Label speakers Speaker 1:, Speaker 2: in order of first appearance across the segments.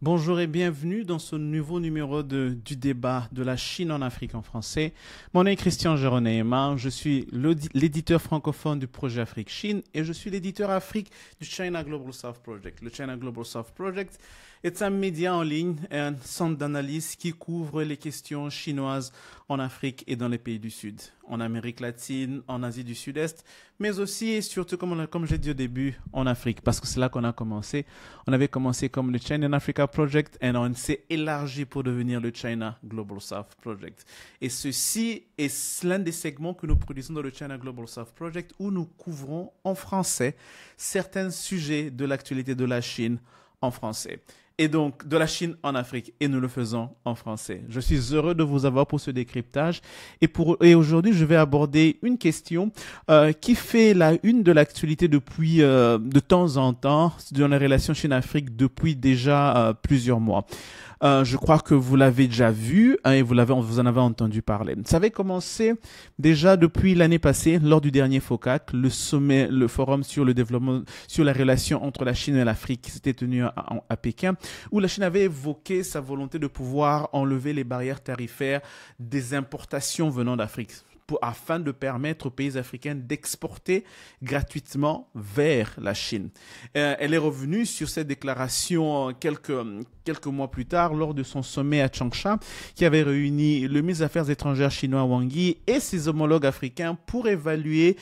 Speaker 1: Bonjour et bienvenue dans ce nouveau numéro du débat de la Chine en Afrique en français. Mon nom est Christian Géronéma, je suis l'éditeur francophone du projet Afrique-Chine et je suis l'éditeur Afrique du China Global South Project. Le China Global South Project est un média en ligne et un centre d'analyse qui couvre les questions chinoises en Afrique et dans les pays du Sud, en Amérique latine, en Asie du Sud-Est, mais aussi et surtout, comme j'ai dit au début, en Afrique, parce que c'est là qu'on a commencé. On avait commencé comme le China and Africa Project et on s'est élargi pour devenir le China Global South Project. Et ceci est l'un des segments que nous produisons dans le China Global South Project où nous couvrons en français certains sujets de l'actualité de la Chine en français. Et donc de la Chine en Afrique, et nous le faisons en français. Je suis heureux de vous avoir pour ce décryptage. Et aujourd'hui, je vais aborder une question qui fait la une de l'actualité depuis de temps en temps dans les relations Chine-Afrique depuis déjà plusieurs mois. Je crois que vous l'avez déjà vu hein, et vous en avez entendu parler. Ça avait commencé déjà depuis l'année passée lors du dernier FOCAC, le forum sur le développement, sur la relation entre la Chine et l'Afrique qui s'était tenu à Pékin, où la Chine avait évoqué sa volonté de pouvoir enlever les barrières tarifaires des importations venant d'Afrique afin de permettre aux pays africains d'exporter gratuitement vers la Chine. Elle est revenue sur cette déclaration quelques mois plus tard lors de son sommet à Changsha qui avait réuni le ministre des Affaires étrangères chinois Wang Yi et ses homologues africains pour évaluer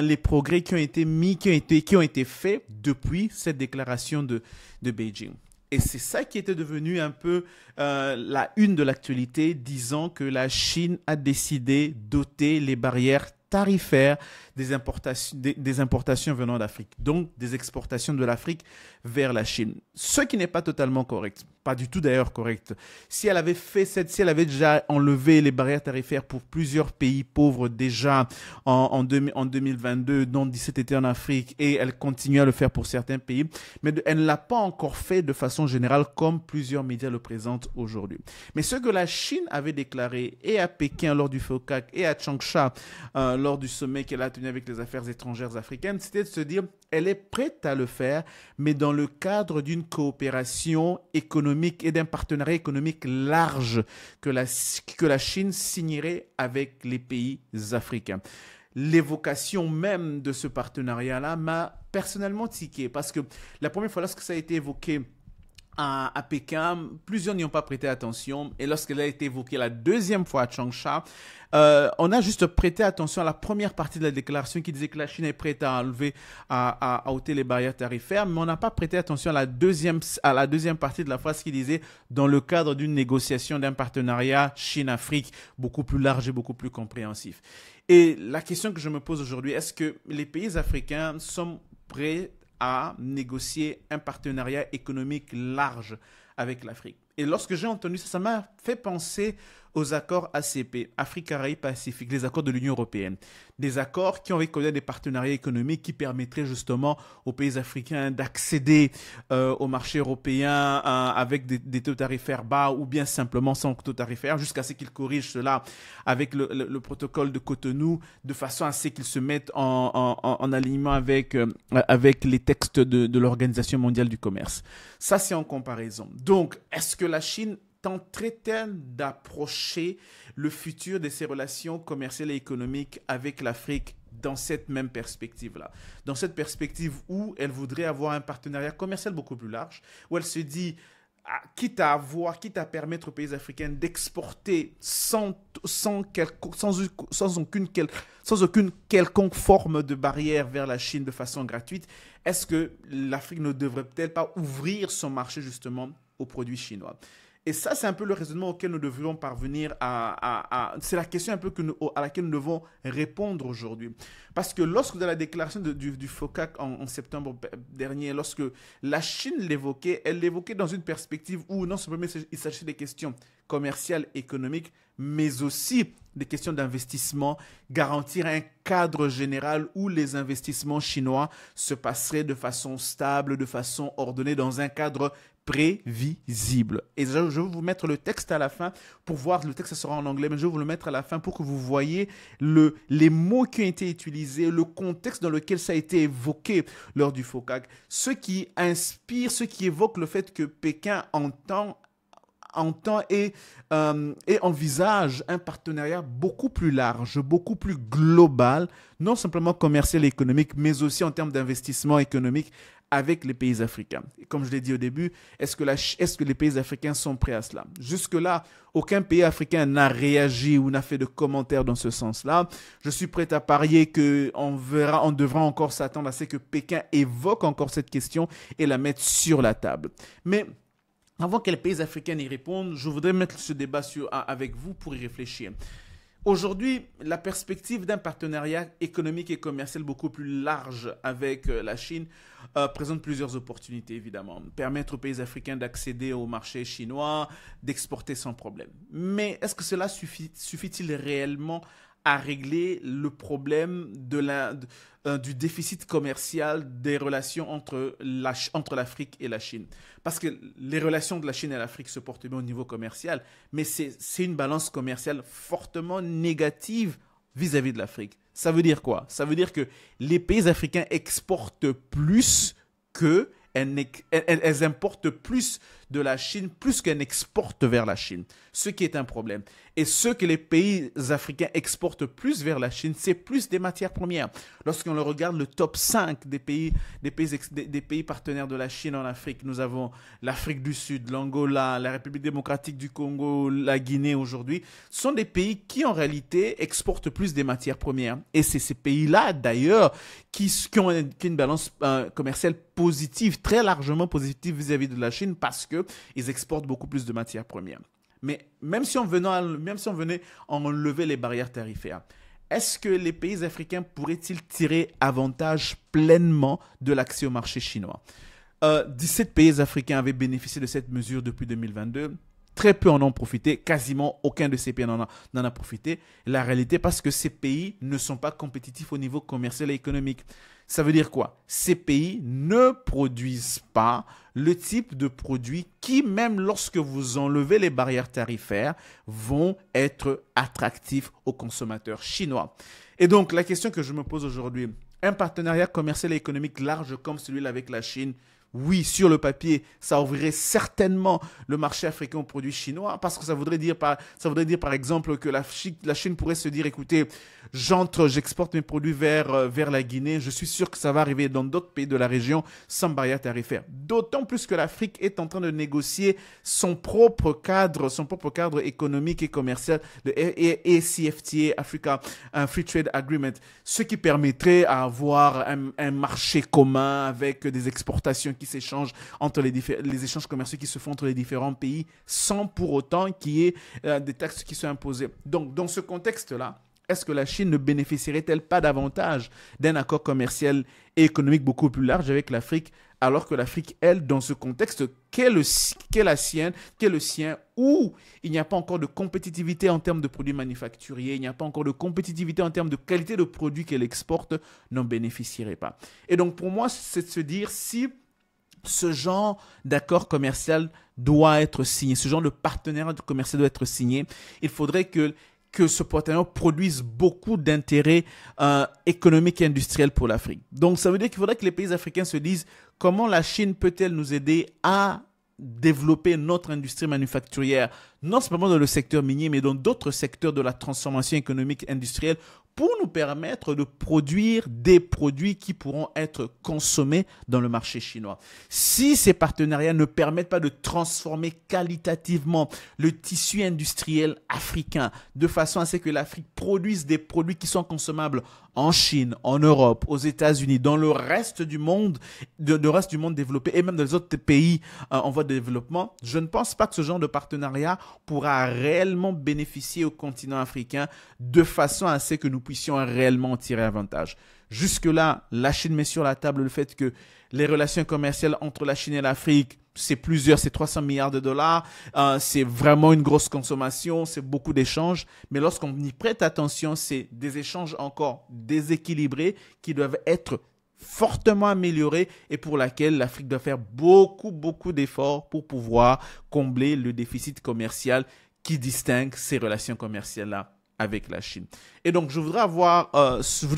Speaker 1: les progrès qui ont été faits depuis cette déclaration de Beijing. Et c'est ça qui était devenu un peu la une de l'actualité, disant que la Chine a décidé d'ôter les barrières tarifaires des importations venant d'Afrique, donc des exportations de l'Afrique vers la Chine. Ce qui n'est pas totalement correct, pas du tout d'ailleurs correct. Si elle avait déjà enlevé les barrières tarifaires pour plusieurs pays pauvres déjà en 2022, dont 17 étaient en Afrique, et elle continue à le faire pour certains pays, mais elle ne l'a pas encore fait de façon générale comme plusieurs médias le présentent aujourd'hui. Mais ce que la Chine avait déclaré et à Pékin lors du FOCAC et à Changsha lors du sommet qu'elle a tenu avec les affaires étrangères africaines, c'était de se dire elle est prête à le faire, mais dans le cadre d'une coopération économique et d'un partenariat économique large que la Chine signerait avec les pays africains. L'évocation même de ce partenariat-là m'a personnellement tiqué parce que la première fois lorsque ça a été évoqué à Pékin, plusieurs n'y ont pas prêté attention. Et lorsqu'elle a été évoquée la deuxième fois à Changsha, on a juste prêté attention à la première partie de la déclaration qui disait que la Chine est prête à enlever, à ôter les barrières tarifaires, mais on n'a pas prêté attention à la deuxième partie de la phrase qui disait dans le cadre d'une négociation d'un partenariat Chine-Afrique beaucoup plus large et beaucoup plus compréhensif. Et la question que je me pose aujourd'hui, est-ce que les pays africains sont prêts à négocier un partenariat économique large avec l'Afrique? Et lorsque j'ai entendu ça, ça m'a fait penser aux accords ACP, Afrique, Caraïbes, Pacifique, les accords de l'Union européenne. Des accords qui ont reconnu des partenariats économiques qui permettraient justement aux pays africains d'accéder au marché européen avec des taux tarifaires bas ou bien simplement sans taux tarifaires jusqu'à ce qu'ils corrigent cela avec le protocole de Cotonou de façon à ce qu'ils se mettent en alignement avec les textes de l'Organisation mondiale du commerce. Ça, c'est en comparaison. Donc, est-ce que la Chine tenterait-elle d'approcher le futur de ses relations commerciales et économiques avec l'Afrique dans cette même perspective-là? Dans cette perspective où elle voudrait avoir un partenariat commercial beaucoup plus large, où elle se dit, quitte à permettre aux pays africains d'exporter sans aucune quelconque forme de barrière vers la Chine de façon gratuite, est-ce que l'Afrique ne devrait-elle pas ouvrir son marché justement aux produits chinois? Et ça, c'est un peu le raisonnement auquel nous devrions parvenir c'est la question un peu à laquelle nous devons répondre aujourd'hui. Parce que lorsque dans la déclaration du FOCAC en septembre dernier, lorsque la Chine l'évoquait, elle l'évoquait dans une perspective où non seulement il s'agissait des questions commerciales, économiques, mais aussi des questions d'investissement, garantir un cadre général où les investissements chinois se passeraient de façon stable, de façon ordonnée, dans un cadre prévisible. Et je vais vous mettre le texte à la fin pour voir, le texte sera en anglais, mais je vais vous le mettre à la fin pour que vous voyez les mots qui ont été utilisés, le contexte dans lequel ça a été évoqué lors du FOCAC, ce qui inspire, ce qui évoque le fait que Pékin entend et envisage un partenariat beaucoup plus large, beaucoup plus global, non simplement commercial et économique, mais aussi en termes d'investissement économique avec les pays africains. Et comme je l'ai dit au début, est-ce que les pays africains sont prêts à cela? Jusque-là, aucun pays africain n'a réagi ou n'a fait de commentaires dans ce sens-là. Je suis prêt à parier qu'on devra encore s'attendre à ce que Pékin évoque encore cette question et la mette sur la table. Mais avant que les pays africains y répondent, je voudrais mettre ce débat avec vous pour y réfléchir. Aujourd'hui, la perspective d'un partenariat économique et commercial beaucoup plus large avec la Chine présente plusieurs opportunités, évidemment. Permettre aux pays africains d'accéder au marché chinois, d'exporter sans problème. Mais est-ce que cela suffit-il réellement à régler le problème du déficit commercial des relations entre l'Afrique et la Chine? Parce que les relations de la Chine et l'Afrique se portent bien au niveau commercial, mais c'est une balance commerciale fortement négative vis-à-vis de l'Afrique. Ça veut dire quoi? Ça veut dire que les pays africains exportent plus elles importent plus de la Chine, plus qu'elles exportent vers la Chine, ce qui est un problème. Et ce que les pays africains exportent plus vers la Chine, c'est plus des matières premières. Lorsqu'on regarde le top 5 des pays partenaires de la Chine en Afrique, nous avons l'Afrique du Sud, l'Angola, la République démocratique du Congo, la Guinée aujourd'hui. Ce sont des pays qui en réalité exportent plus des matières premières. Et c'est ces pays-là d'ailleurs qui ont une balance commerciale positive, très largement positive vis-à-vis de la Chine parce qu'ils exportent beaucoup plus de matières premières. Mais même si on venait enlever les barrières tarifaires, est-ce que les pays africains pourraient-ils tirer avantage pleinement de l'accès au marché chinois? 17 pays africains avaient bénéficié de cette mesure depuis 2022. Très peu en ont profité, quasiment aucun de ces pays n'en a profité. La réalité, parce que ces pays ne sont pas compétitifs au niveau commercial et économique. Ça veut dire quoi? Ces pays ne produisent pas le type de produits qui, même lorsque vous enlevez les barrières tarifaires, vont être attractifs aux consommateurs chinois. Et donc, la question que je me pose aujourd'hui, un partenariat commercial et économique large comme celui-là avec la Chine, oui, sur le papier, ça ouvrirait certainement le marché africain aux produits chinois parce que ça voudrait dire par exemple que la Chine pourrait se dire, écoutez, j'exporte mes produits vers la Guinée, je suis sûr que ça va arriver dans d'autres pays de la région sans barrière tarifaire. D'autant plus que l'Afrique est en train de négocier son propre cadre économique et commercial, le ACFTA, Africa Free Trade Agreement, ce qui permettrait d'avoir un marché commun avec des exportations qui s'échangent entre les échanges commerciaux qui se font entre les différents pays sans pour autant qu'il y ait des taxes qui soient imposées. Donc, dans ce contexte-là, est-ce que la Chine ne bénéficierait-elle pas davantage d'un accord commercial et économique beaucoup plus large avec l'Afrique, alors que l'Afrique, elle, dans ce contexte qu'est le sien, où il n'y a pas encore de compétitivité en termes de produits manufacturiers, il n'y a pas encore de compétitivité en termes de qualité de produits qu'elle exporte, n'en bénéficierait pas. Et donc, pour moi, c'est de se dire si ce genre d'accord commercial doit être signé, ce genre de partenariat commercial doit être signé, il faudrait que ce partenariat produise beaucoup d'intérêts économiques et industriels pour l'Afrique. Donc, ça veut dire qu'il faudrait que les pays africains se disent comment la Chine peut-elle nous aider à développer notre industrie manufacturière, non seulement dans le secteur minier, mais dans d'autres secteurs de la transformation économique industrielle pour nous permettre de produire des produits qui pourront être consommés dans le marché chinois. Si ces partenariats ne permettent pas de transformer qualitativement le tissu industriel africain de façon à ce que l'Afrique produise des produits qui sont consommables en Chine, en Europe, aux États-Unis, dans le reste du monde, développé et même dans les autres pays en voie de développement, je ne pense pas que ce genre de partenariat pourra réellement bénéficier au continent africain de façon à ce que nous puissions réellement en tirer avantage. Jusque-là, la Chine met sur la table le fait que les relations commerciales entre la Chine et l'Afrique c'est 300 milliards de dollars, c'est vraiment une grosse consommation, c'est beaucoup d'échanges. Mais lorsqu'on y prête attention, c'est des échanges encore déséquilibrés qui doivent être fortement améliorés et pour laquelle l'Afrique doit faire beaucoup d'efforts pour pouvoir combler le déficit commercial qui distingue ces relations commerciales-là avec la Chine. Et donc, je voudrais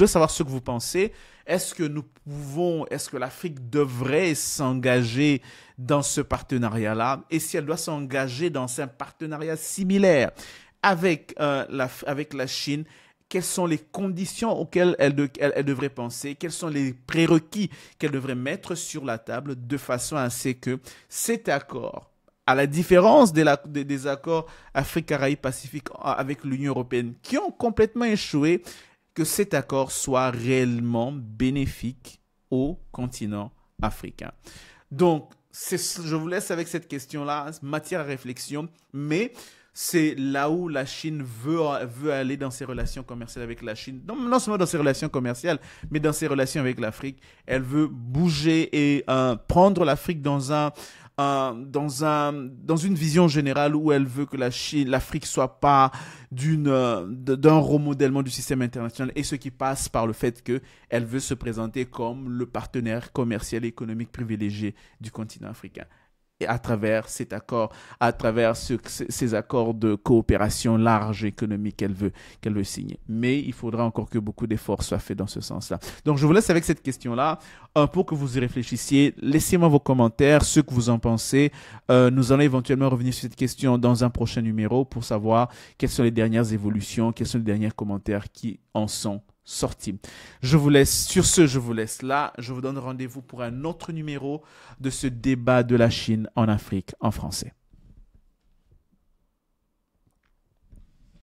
Speaker 1: savoir ce que vous pensez. Est-ce que l'Afrique devrait s'engager dans ce partenariat-là? Et si elle doit s'engager dans un partenariat similaire avec la Chine, quelles sont les conditions auxquelles elle devrait penser? Quels sont les prérequis qu'elle devrait mettre sur la table de façon à ce que cet accord, à la différence des accords Afrique-Caraïbes-Pacifique avec l'Union européenne, qui ont complètement échoué, que cet accord soit réellement bénéfique au continent africain. Donc, je vous laisse avec cette question-là, matière à réflexion, mais c'est là où la Chine veut aller dans ses relations commerciales avec la Chine. Non seulement dans ses relations commerciales, mais dans ses relations avec l'Afrique. Elle veut bouger et prendre l'Afrique dans une vision générale où elle veut que l'Afrique soit pas d'un remodèlement du système international, et ce qui passe par le fait qu'elle veut se présenter comme le partenaire commercial et économique privilégié du continent africain. Et à travers cet accord, à travers ces accords de coopération large économique qu'elle veut signer. Mais il faudra encore que beaucoup d'efforts soient faits dans ce sens-là. Donc, je vous laisse avec cette question-là pour que vous y réfléchissiez. Laissez-moi vos commentaires, ce que vous en pensez. Nous allons éventuellement revenir sur cette question dans un prochain numéro pour savoir quelles sont les dernières évolutions, quels sont les derniers commentaires qui en sont sortis. Je vous laisse là. Je vous donne rendez-vous pour un autre numéro de ce débat de la Chine en Afrique en français.